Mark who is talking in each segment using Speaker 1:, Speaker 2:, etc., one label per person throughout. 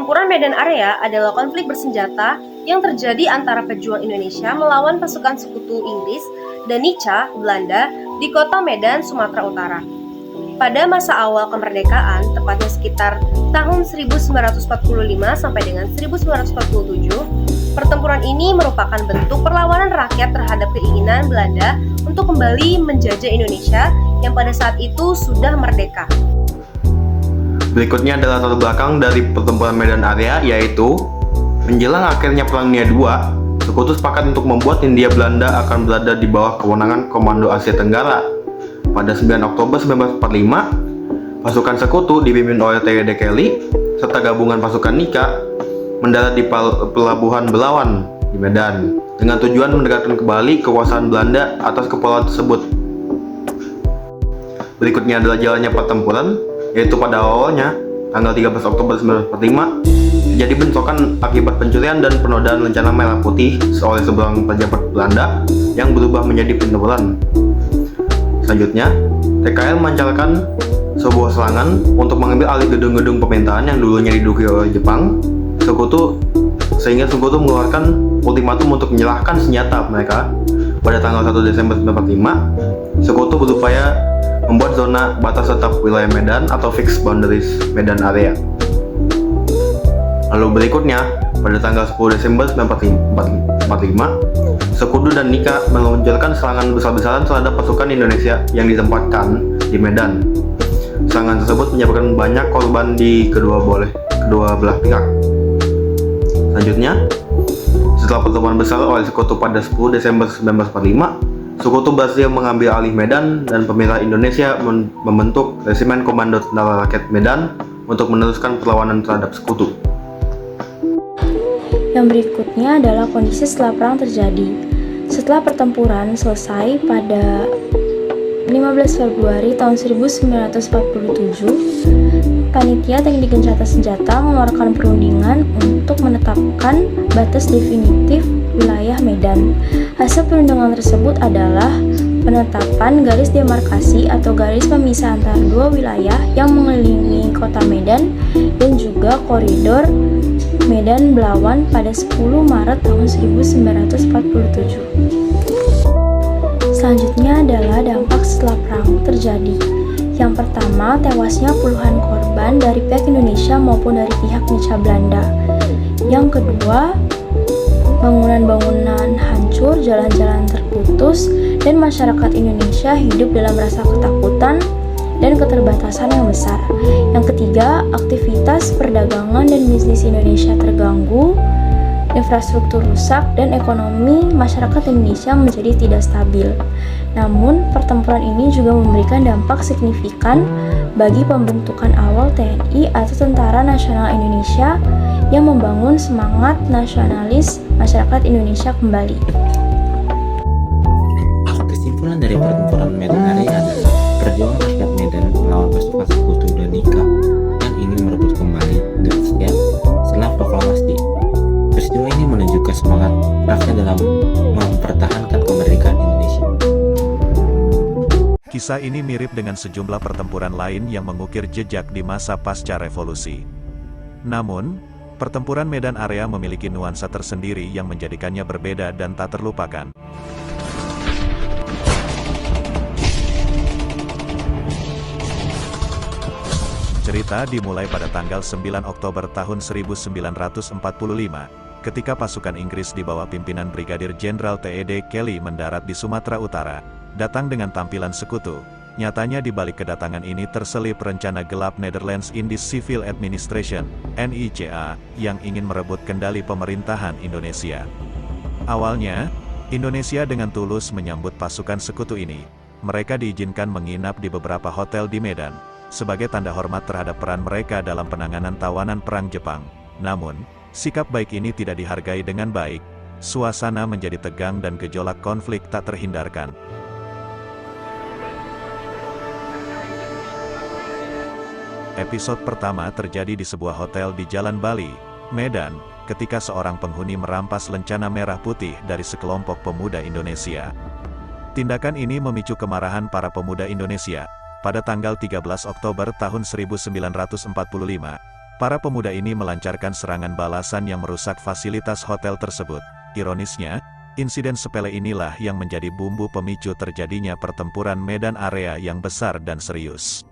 Speaker 1: Pertempuran Medan Area adalah konflik bersenjata yang terjadi antara pejuang Indonesia melawan pasukan sekutu Inggris dan Nica, Belanda, di kota Medan, Sumatera Utara. Pada masa awal kemerdekaan, tepatnya sekitar tahun 1945 sampai dengan 1947, pertempuran ini merupakan bentuk perlawanan rakyat terhadap keinginan Belanda untuk kembali menjajah Indonesia yang pada saat itu sudah merdeka.
Speaker 2: Berikutnya adalah latar belakang dari pertempuran Medan Area, yaitu menjelang akhirnya Perang Dunia II, Sekutu sepakat untuk membuat Hindia Belanda akan berada di bawah kewenangan Komando Asia Tenggara. Pada 9 Oktober 1945, pasukan Sekutu dipimpin oleh T.D. Kelly serta gabungan pasukan Nica mendarat di Pelabuhan Belawan di Medan dengan tujuan menegakkan kembali kekuasaan Belanda atas kepulauan tersebut. Berikutnya adalah jalannya pertempuran, yaitu pada awalnya tanggal 13 Oktober 1945 terjadi bentrokan akibat pencurian dan penodaan rencana Merah Putih oleh seorang pejabat Belanda yang berubah menjadi penyerbuan. Selanjutnya, TKL melancarkan sebuah serangan untuk mengambil alih gedung-gedung pemerintahan yang dulunya diduduki oleh Jepang, sehingga Sekutu mengeluarkan ultimatum untuk menyerahkan senjata mereka. Pada tanggal 1 Desember 1945, Sekutu berupaya membuat zona batas tetap wilayah Medan atau fixed boundaries Medan Area. Lalu berikutnya, pada tanggal 10 Desember 1945, Sekutu dan Nica meluncurkan serangan besar-besaran terhadap pasukan Indonesia yang ditempatkan di Medan. Serangan tersebut menyebabkan banyak korban di kedua belah pihak. Selanjutnya, setelah pertemuan besar oleh Sekutu pada 10 Desember 1945, Sekutu berhasil mengambil alih Medan dan pemerintah Indonesia membentuk Resimen Komando Tentara Rakyat Medan untuk meneruskan perlawanan terhadap Sekutu.
Speaker 3: Yang berikutnya adalah kondisi setelah perang terjadi. Setelah pertempuran selesai pada 15 Februari tahun 1947, Panitia Teknik Gencatan Senjata mengeluarkan perundingan untuk menetapkan batas definitif wilayah Medan. Hasil perundingan tersebut adalah penetapan garis demarkasi atau garis pemisah antara dua wilayah yang mengelilingi kota Medan dan juga koridor Medan Belawan pada 10 Maret tahun 1947. Selanjutnya adalah dampak setelah perang terjadi. Yang pertama, tewasnya puluhan korban dari pihak Indonesia maupun dari pihak Nica Belanda. Yang kedua, bangunan-bangunan hancur, jalan-jalan terputus, dan masyarakat Indonesia hidup dalam rasa ketakutan dan keterbatasan yang besar. Yang ketiga, aktivitas perdagangan dan bisnis Indonesia terganggu, infrastruktur rusak, dan ekonomi masyarakat Indonesia menjadi tidak stabil. Namun, pertempuran ini juga memberikan dampak signifikan bagi pembentukan awal TNI atau Tentara Nasional Indonesia yang membangun semangat nasionalis masyarakat Indonesia kembali.
Speaker 4: Kesimpulan dari pertempuran Medan Area adalah perjuangan rakyat Medan melawan pasukan Sekutu dan Nica yang ingin merebut kembali Indonesia setelah proklamasi. Peristiwa ini menunjukkan semangat rakyat dalam mempertahankan kemerdekaan Indonesia.
Speaker 5: Kisah ini mirip dengan sejumlah pertempuran lain yang mengukir jejak di masa pasca revolusi. Namun, pertempuran Medan Area memiliki nuansa tersendiri yang menjadikannya berbeda dan tak terlupakan. Cerita dimulai pada tanggal 9 Oktober tahun 1945, ketika pasukan Inggris di bawah pimpinan Brigadir Jenderal T.D. Kelly mendarat di Sumatera Utara, datang dengan tampilan sekutu. Nyatanya di balik kedatangan ini terselip rencana gelap Netherlands Indies Civil Administration, NICA, yang ingin merebut kendali pemerintahan Indonesia. Awalnya, Indonesia dengan tulus menyambut pasukan sekutu ini. Mereka diizinkan menginap di beberapa hotel di Medan, sebagai tanda hormat terhadap peran mereka dalam penanganan tawanan perang Jepang. Namun, sikap baik ini tidak dihargai dengan baik. Suasana menjadi tegang dan gejolak konflik tak terhindarkan. Episode pertama terjadi di sebuah hotel di Jalan Bali, Medan, ketika seorang penghuni merampas lencana merah putih dari sekelompok pemuda Indonesia. Tindakan ini memicu kemarahan para pemuda Indonesia. Pada tanggal 13 Oktober tahun 1945, para pemuda ini melancarkan serangan balasan yang merusak fasilitas hotel tersebut. Ironisnya, insiden sepele inilah yang menjadi bumbu pemicu terjadinya pertempuran medan area yang besar dan serius.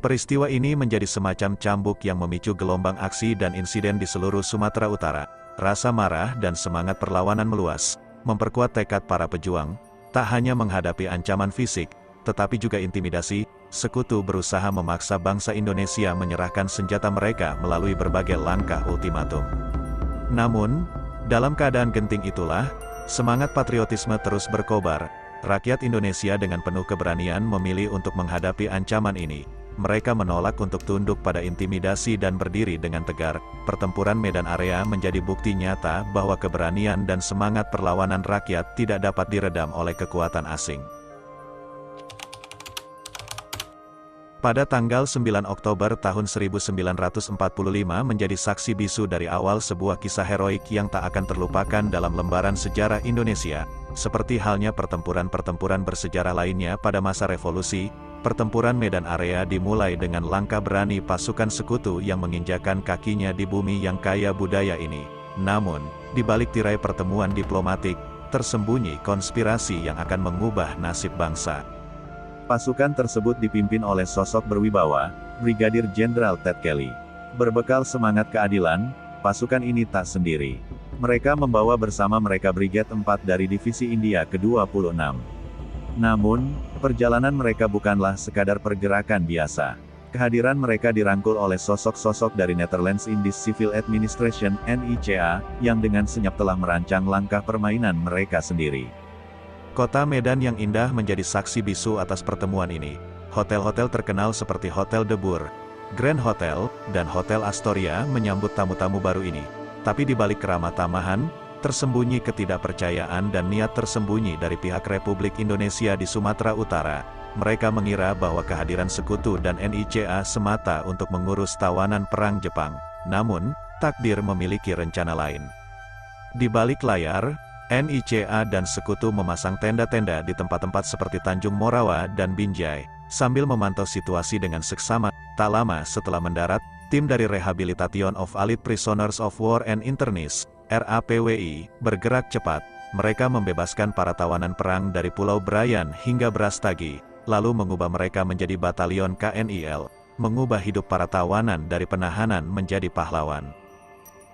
Speaker 5: Peristiwa ini menjadi semacam cambuk yang memicu gelombang aksi dan insiden di seluruh Sumatera Utara. Rasa marah dan semangat perlawanan meluas, memperkuat tekad para pejuang, tak hanya menghadapi ancaman fisik, tetapi juga intimidasi. Sekutu berusaha memaksa bangsa Indonesia menyerahkan senjata mereka melalui berbagai langkah ultimatum. Namun, dalam keadaan genting itulah, semangat patriotisme terus berkobar. Rakyat Indonesia dengan penuh keberanian memilih untuk menghadapi ancaman ini. Mereka menolak untuk tunduk pada intimidasi dan berdiri dengan tegar. Pertempuran medan area menjadi bukti nyata bahwa keberanian dan semangat perlawanan rakyat tidak dapat diredam oleh kekuatan asing. Pada tanggal 9 Oktober tahun 1945 menjadi saksi bisu dari awal sebuah kisah heroik yang tak akan terlupakan dalam lembaran sejarah Indonesia. Seperti halnya pertempuran-pertempuran bersejarah lainnya pada masa revolusi, pertempuran medan area dimulai dengan langkah berani pasukan sekutu yang menginjakan kakinya di bumi yang kaya budaya ini. Namun, di balik tirai pertemuan diplomatik, tersembunyi konspirasi yang akan mengubah nasib bangsa. Pasukan tersebut dipimpin oleh sosok berwibawa, Brigadir Jenderal Ted Kelly. Berbekal semangat keadilan, pasukan ini tak sendiri. Mereka membawa bersama mereka Brigade 4 dari Divisi India ke-26. Namun, perjalanan mereka bukanlah sekadar pergerakan biasa. Kehadiran mereka dirangkul oleh sosok-sosok dari Netherlands Indies Civil Administration (NICA), yang dengan senyap telah merancang langkah permainan mereka sendiri. Kota Medan yang indah menjadi saksi bisu atas pertemuan ini. Hotel-hotel terkenal seperti Hotel De Boer, Grand Hotel, dan Hotel Astoria menyambut tamu-tamu baru ini. Tapi di balik keramah tamahan, tersembunyi ketidakpercayaan dan niat tersembunyi dari pihak Republik Indonesia di Sumatera Utara. Mereka mengira bahwa kehadiran sekutu dan NICA semata untuk mengurus tawanan perang Jepang. Namun, takdir memiliki rencana lain. Di balik layar, NICA dan sekutu memasang tenda-tenda di tempat-tempat seperti Tanjung Morawa dan Binjai, sambil memantau situasi dengan seksama. Tak lama setelah mendarat, tim dari Rehabilitation of Allied Prisoners of War and Internees, RAPWI, bergerak cepat. Mereka membebaskan para tawanan perang dari Pulau Brayan hingga Brastagi, lalu mengubah mereka menjadi batalion KNIL, mengubah hidup para tawanan dari penahanan menjadi pahlawan.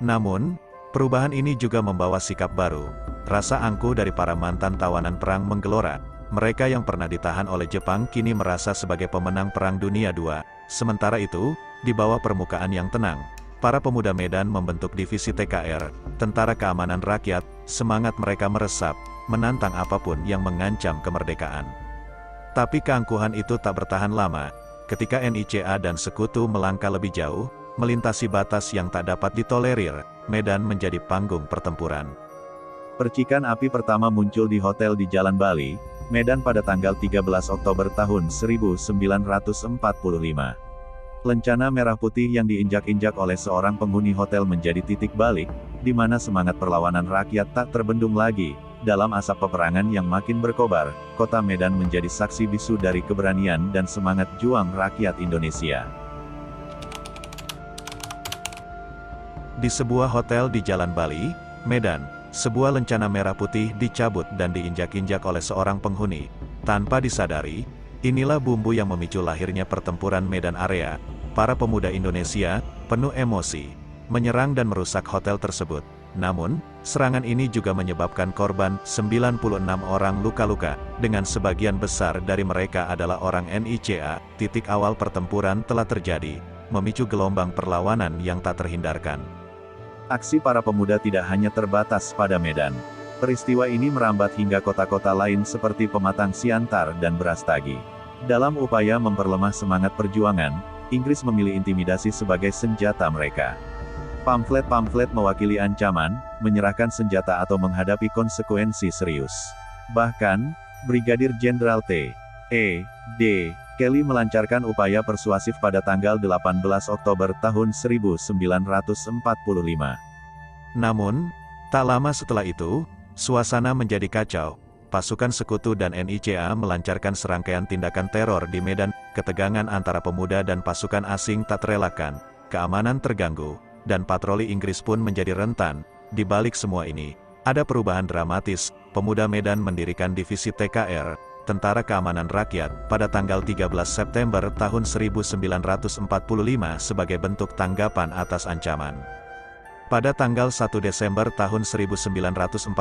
Speaker 5: Namun, perubahan ini juga membawa sikap baru. Rasa angkuh dari para mantan tawanan perang menggelora. Mereka yang pernah ditahan oleh Jepang kini merasa sebagai pemenang Perang Dunia II. Sementara itu, di bawah permukaan yang tenang, para pemuda Medan membentuk divisi TKR, Tentara Keamanan Rakyat. Semangat mereka meresap, menantang apapun yang mengancam kemerdekaan. Tapi keangkuhan itu tak bertahan lama. Ketika NICA dan sekutu melangkah lebih jauh, melintasi batas yang tak dapat ditolerir, Medan menjadi panggung pertempuran. Percikan api pertama muncul di hotel di Jalan Bali, Medan pada tanggal 13 Oktober tahun 1945. Lencana merah putih yang diinjak-injak oleh seorang penghuni hotel menjadi titik balik, di mana semangat perlawanan rakyat tak terbendung lagi. Dalam asap peperangan yang makin berkobar, kota Medan menjadi saksi bisu dari keberanian dan semangat juang rakyat Indonesia. Di sebuah hotel di Jalan Bali, Medan, sebuah lencana merah putih dicabut dan diinjak-injak oleh seorang penghuni. Tanpa disadari, inilah bumbu yang memicu lahirnya pertempuran medan area. Para pemuda Indonesia, penuh emosi, menyerang dan merusak hotel tersebut. Namun, serangan ini juga menyebabkan korban 96 orang luka-luka, dengan sebagian besar dari mereka adalah orang NICA. Titik awal pertempuran telah terjadi, memicu gelombang perlawanan yang tak terhindarkan. Aksi para pemuda tidak hanya terbatas pada Medan. Peristiwa ini merambat hingga kota-kota lain seperti Pematang Siantar dan Brastagi. Dalam upaya memperlemah semangat perjuangan, Inggris memilih intimidasi sebagai senjata mereka. Pamflet-pamflet mewakili ancaman, menyerahkan senjata atau menghadapi konsekuensi serius. Bahkan, Brigadir Jenderal T.E.D. Kelly melancarkan upaya persuasif pada tanggal 18 Oktober tahun 1945. Namun, tak lama setelah itu, suasana menjadi kacau. Pasukan sekutu dan NICA melancarkan serangkaian tindakan teror di Medan. Ketegangan antara pemuda dan pasukan asing tak terelakkan. keamanan terganggu, dan patroli Inggris pun menjadi rentan. Di balik semua ini, ada perubahan dramatis. Pemuda Medan mendirikan divisi TKR, Tentara Keamanan Rakyat, pada tanggal 13 September tahun 1945 sebagai bentuk tanggapan atas ancaman. Pada tanggal 1 Desember tahun 1945,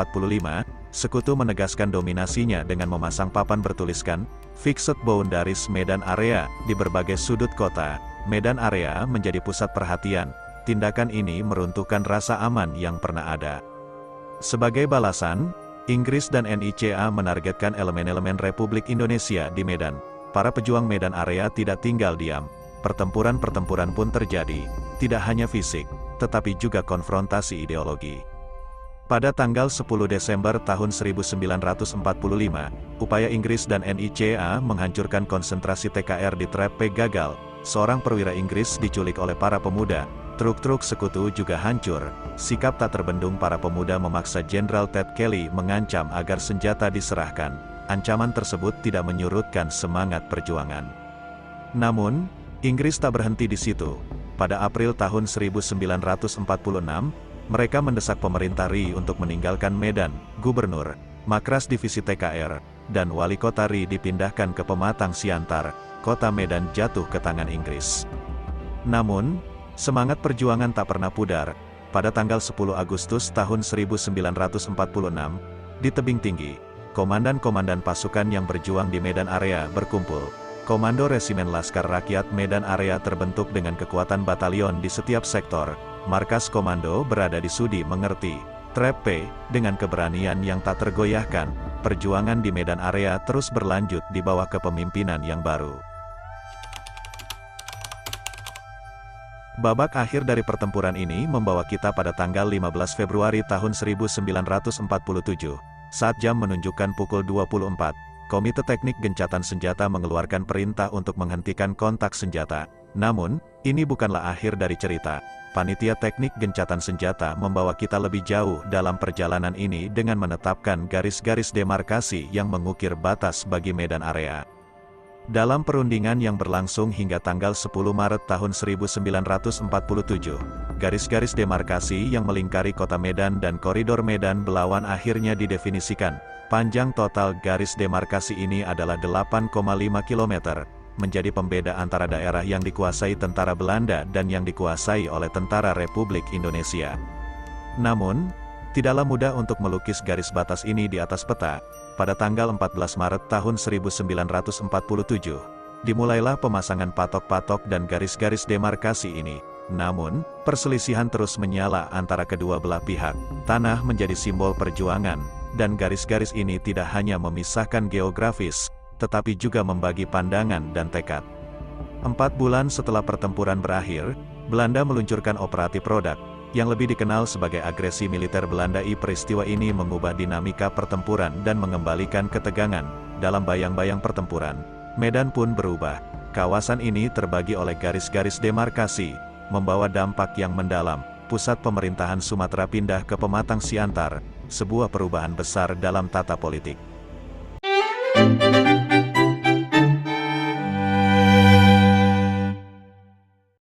Speaker 5: Sekutu menegaskan dominasinya dengan memasang papan bertuliskan, Fixed Boundaries Medan Area, di berbagai sudut kota. Medan Area menjadi pusat perhatian. Tindakan ini meruntuhkan rasa aman yang pernah ada. Sebagai balasan, Inggris dan NICA menargetkan elemen-elemen Republik Indonesia di Medan. Para pejuang Medan Area tidak tinggal diam. Pertempuran-pertempuran pun terjadi, tidak hanya fisik, tetapi juga konfrontasi ideologi. Pada tanggal 10 Desember tahun 1945, upaya Inggris dan NICA menghancurkan konsentrasi TKR di Treppe gagal. Seorang perwira Inggris diculik oleh para pemuda. Truk-truk Sekutu juga hancur. Sikap tak terbendung para pemuda memaksa Jenderal Ted Kelly mengancam agar senjata diserahkan. Ancaman tersebut tidak menyurutkan semangat perjuangan. Namun, Inggris tak berhenti di situ. Pada April tahun 1946, mereka mendesak pemerintah RI untuk meninggalkan Medan. Gubernur, Makras Divisi TKR, dan Wali Kota RI dipindahkan ke Pematang Siantar. Kota Medan jatuh ke tangan Inggris. Namun, semangat perjuangan tak pernah pudar. Pada tanggal 10 Agustus tahun 1946, di tebing tinggi, komandan-komandan pasukan yang berjuang di Medan Area berkumpul. Komando Resimen Laskar Rakyat Medan Area terbentuk dengan kekuatan batalion di setiap sektor. Markas komando berada di Sudi Mengerti, Treppe, dengan keberanian yang tak tergoyahkan. Perjuangan di Medan Area terus berlanjut di bawah kepemimpinan yang baru. Babak akhir dari pertempuran ini membawa kita pada tanggal 15 Februari tahun 1947. Saat jam menunjukkan pukul 24, Komite Teknik Gencatan Senjata mengeluarkan perintah untuk menghentikan kontak senjata. Namun, ini bukanlah akhir dari cerita. Panitia Teknik Gencatan Senjata membawa kita lebih jauh dalam perjalanan ini dengan menetapkan garis-garis demarkasi yang mengukir batas bagi Medan Area. Dalam perundingan yang berlangsung hingga tanggal 10 Maret tahun 1947, garis-garis demarkasi yang melingkari kota Medan dan koridor Medan Belawan akhirnya didefinisikan. Panjang total garis demarkasi ini adalah 8,5 km, menjadi pembeda antara daerah yang dikuasai tentara Belanda dan yang dikuasai oleh tentara Republik Indonesia. Namun, tidaklah mudah untuk melukis garis batas ini di atas peta. Pada tanggal 14 Maret tahun 1947, dimulailah pemasangan patok-patok dan garis-garis demarkasi ini. Namun, perselisihan terus menyala antara kedua belah pihak. Tanah menjadi simbol perjuangan, dan garis-garis ini tidak hanya memisahkan geografis, tetapi juga membagi pandangan dan tekad. 4 bulan setelah pertempuran berakhir, Belanda meluncurkan operatif Rodak, yang lebih dikenal sebagai agresi militer Belanda. Peristiwa ini mengubah dinamika pertempuran dan mengembalikan ketegangan. Dalam bayang-bayang pertempuran, Medan pun berubah. Kawasan ini terbagi oleh garis-garis demarkasi, membawa dampak yang mendalam. Pusat pemerintahan Sumatera pindah ke Pematang Siantar, sebuah perubahan besar dalam tata politik.